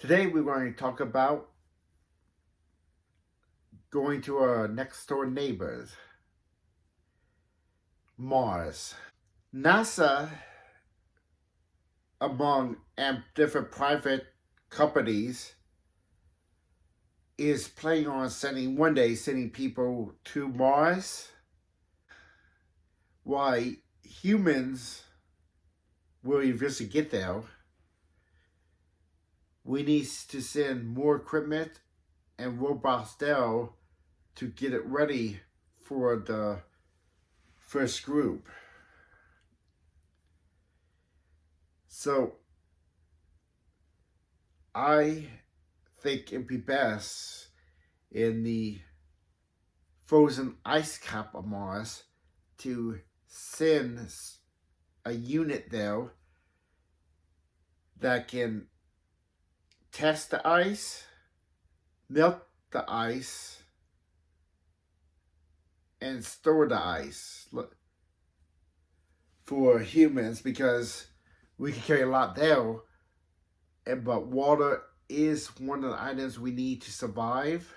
Today we're going to talk about going to our next door neighbors, Mars. NASA, among different private companies, is planning on one day sending people to Mars. Why humans will eventually get there, we need to send more equipment and robots there to get it ready for the first group. So I think it'd be best in the frozen ice cap of Mars to send a unit there that can test the ice, melt the ice, and store the ice for humans, because we can carry a lot there, but water is one of the items we need to survive.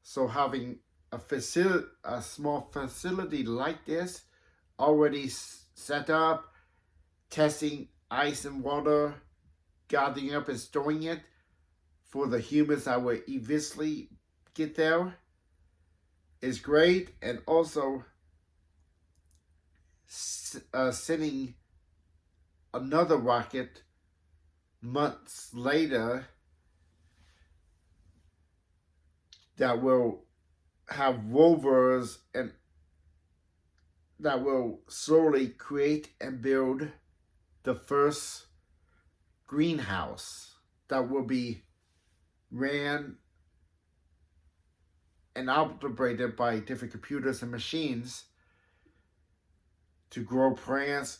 So having a small facility like this already set up, testing ice and water, gathering up and storing it for the humans that will eventually get there is great. And also sending another rocket months later that will have rovers and that will slowly create and build the first greenhouse that will be ran and operated by different computers and machines to grow plants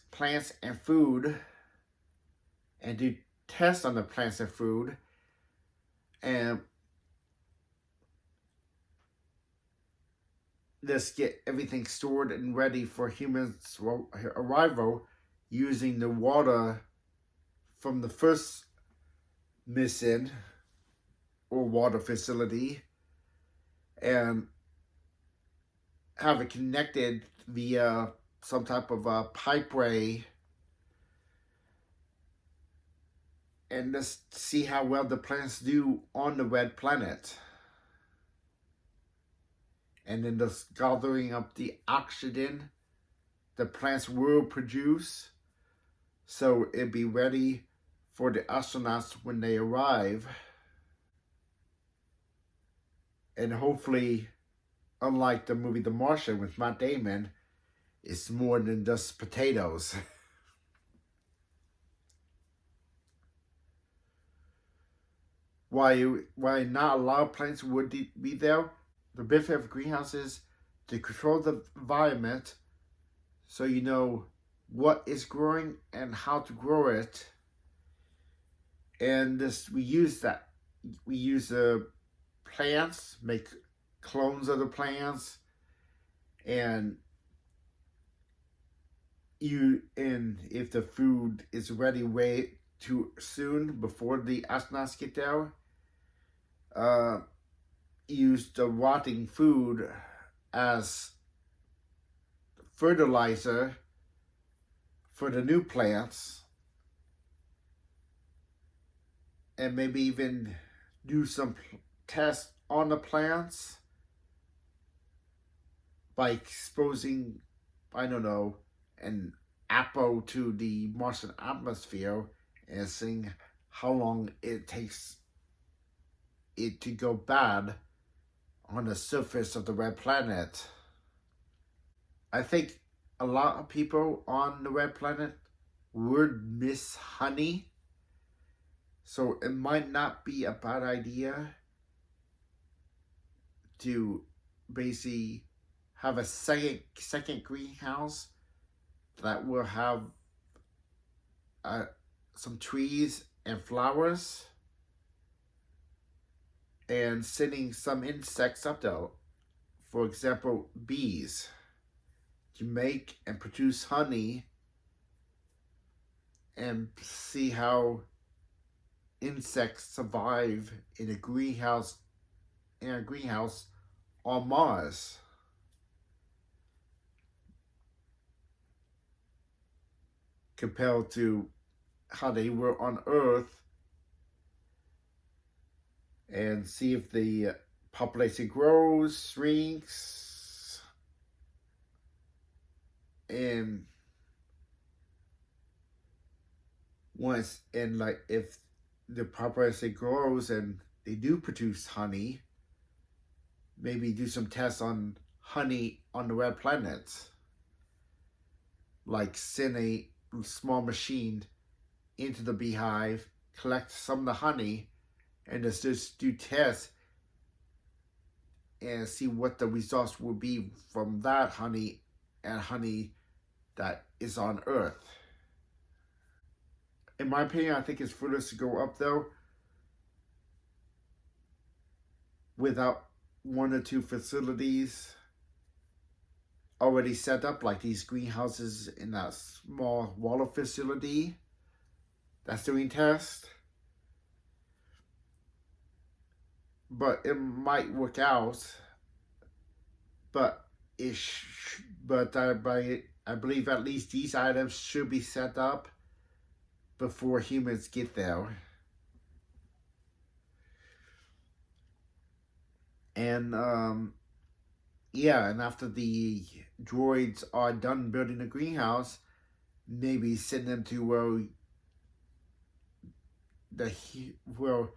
and food, and do tests on the plants and food, and let's get everything stored and ready for humans' arrival using the water from the first mission or water facility, and have it connected via some type of a pipeway, and let's see how well the plants do on the red planet. And then just gathering up the oxygen the plants will produce, so it'll be ready for the astronauts when they arrive. And hopefully, unlike the movie The Martian with Matt Damon, it's more than just potatoes. Why not a lot of plants would be there? The benefit of greenhouses to control the environment, so you know what is growing and how to grow it. And we use the plants, make clones of the plants, and if the food is ready way too soon before the astronauts get there, use the rotting food as fertilizer for the new plants, and maybe even do some tests on the plants by exposing, I don't know, an apple to the Martian atmosphere and seeing how long it takes it to go bad on the surface of the red planet. I think a lot of people on the red planet would miss honey, so it might not be a bad idea to basically have a second greenhouse that will have some trees and flowers, and sending some insects up there, for example bees, to make and produce honey, and see how insects survive in a greenhouse on Mars compared to how they were on Earth, and see if the population grows, shrinks, and like if the population grows and they do produce honey, maybe do some tests on honey on the red planets, like send a small machine into the beehive, collect some of the honey, and just do tests and see what the results will be from that honey and honey that is on Earth. In my opinion, I think it's foolish to go up though without one or two facilities already set up, like these greenhouses in that small water facility that's doing tests. But it might work out. But I believe at least these items should be set up before humans get there. And and after the droids are done building the greenhouse, maybe send them to where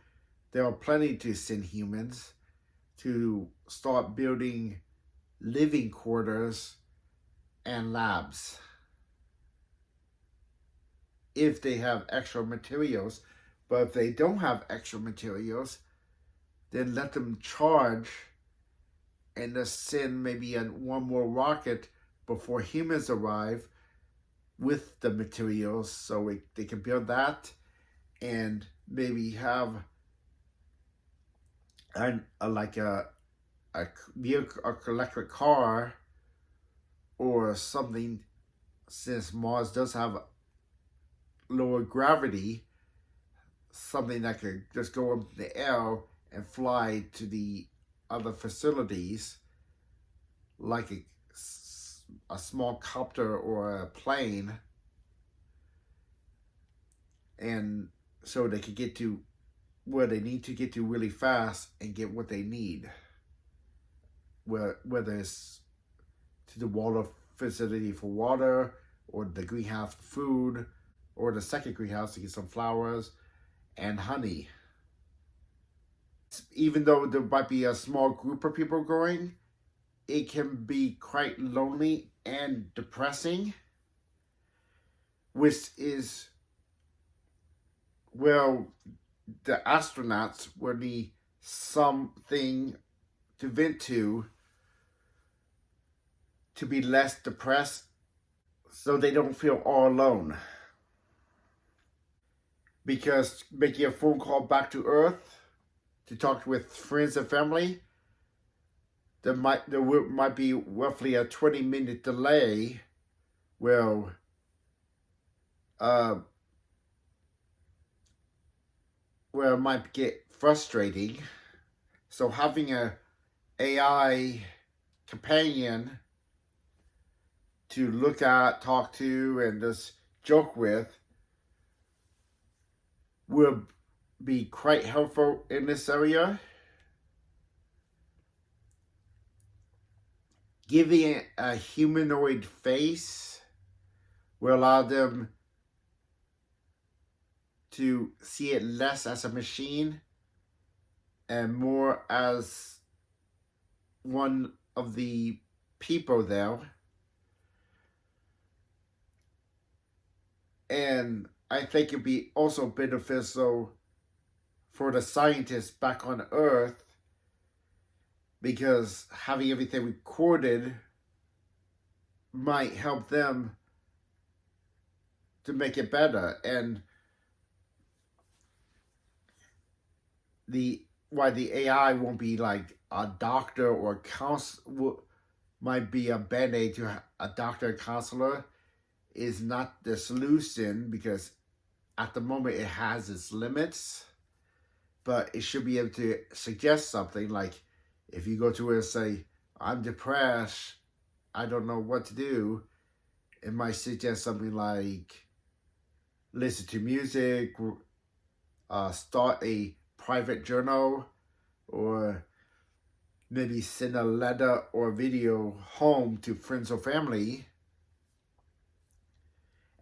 there are plenty to send humans to start building living quarters and labs. If they have extra materials, but if they don't have extra materials, then let them charge and just send maybe one more rocket before humans arrive with the materials, so they can build that and maybe have like a electric car or something, since Mars does have lower gravity, something that could just go up in the air and fly to the other facilities, like a small copter or a plane, and so they could get to where they need to get to really fast and get what they need, whether it's to the water facility for water, or the greenhouse for food, or the second greenhouse to get some flowers and honey. Even though there might be a small group of people going, it can be quite lonely and depressing, which is where the astronauts will need something to vent to be less depressed, so they don't feel all alone. Because making a phone call back to Earth to talk with friends and family, there might be roughly a 20-minute delay where it might get frustrating. So having a AI companion to look at, talk to, and just joke with will be quite helpful in this area. Giving it a humanoid face will allow them to see it less as a machine and more as one of the people there. And I think it'd be also beneficial for the scientists back on Earth, because having everything recorded might help them to make it better. And why the AI won't be like a doctor or might be a band-aid to a doctor and counselor is not the solution, because at the moment it has its limits. but it should be able to suggest something. Like if you go to it and say, I'm depressed, I don't know what to do, it might suggest something like listen to music, start a private journal, or maybe send a letter or video home to friends or family.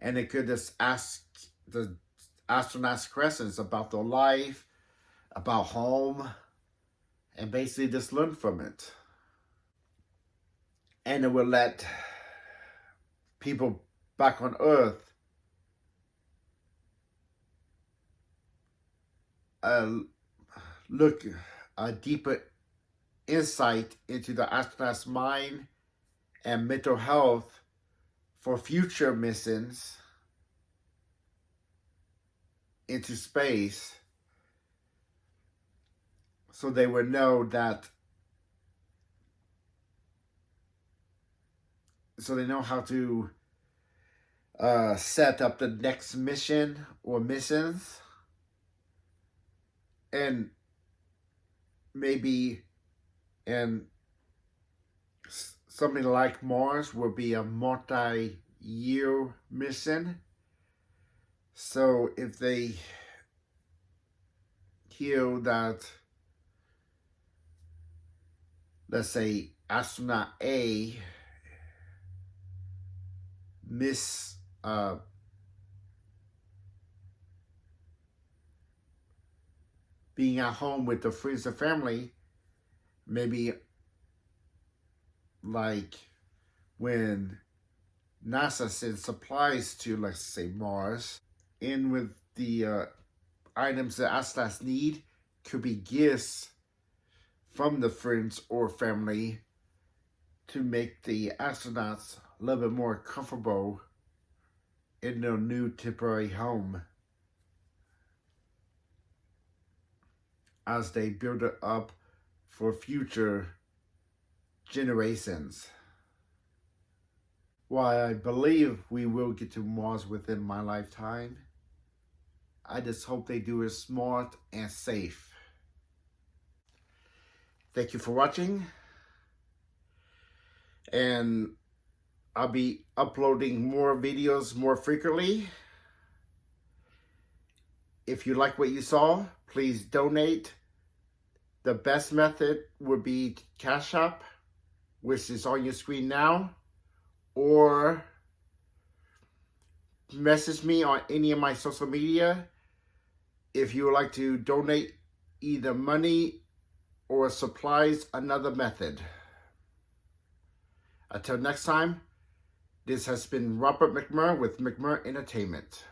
And it could just ask the astronauts questions about their life, about home, and basically just learn from it. And it will let people back on Earth look a deeper insight into the astronaut's mind and mental health for future missions into space, so they would know that, so they know how to set up the next mission or missions. And maybe and something like Mars will be a multi-year mission. So if they hear that, let's say astronaut A being at home with the friends and family, maybe like when NASA sends supplies to, let's say, Mars, in with the items that astronauts need, could be gifts from the friends or family to make the astronauts a little bit more comfortable in their new temporary home as they build it up for future generations. While I believe we will get to Mars within my lifetime, I just hope they do it smart and safe. Thank you for watching, and I'll be uploading more videos more frequently. If you like what you saw, please donate. The best method would be Cash App, which is on your screen now, or message me on any of my social media if you would like to donate either money or supplies, another method. Until next time, this has been Robert McMurr with McMurr Entertainment.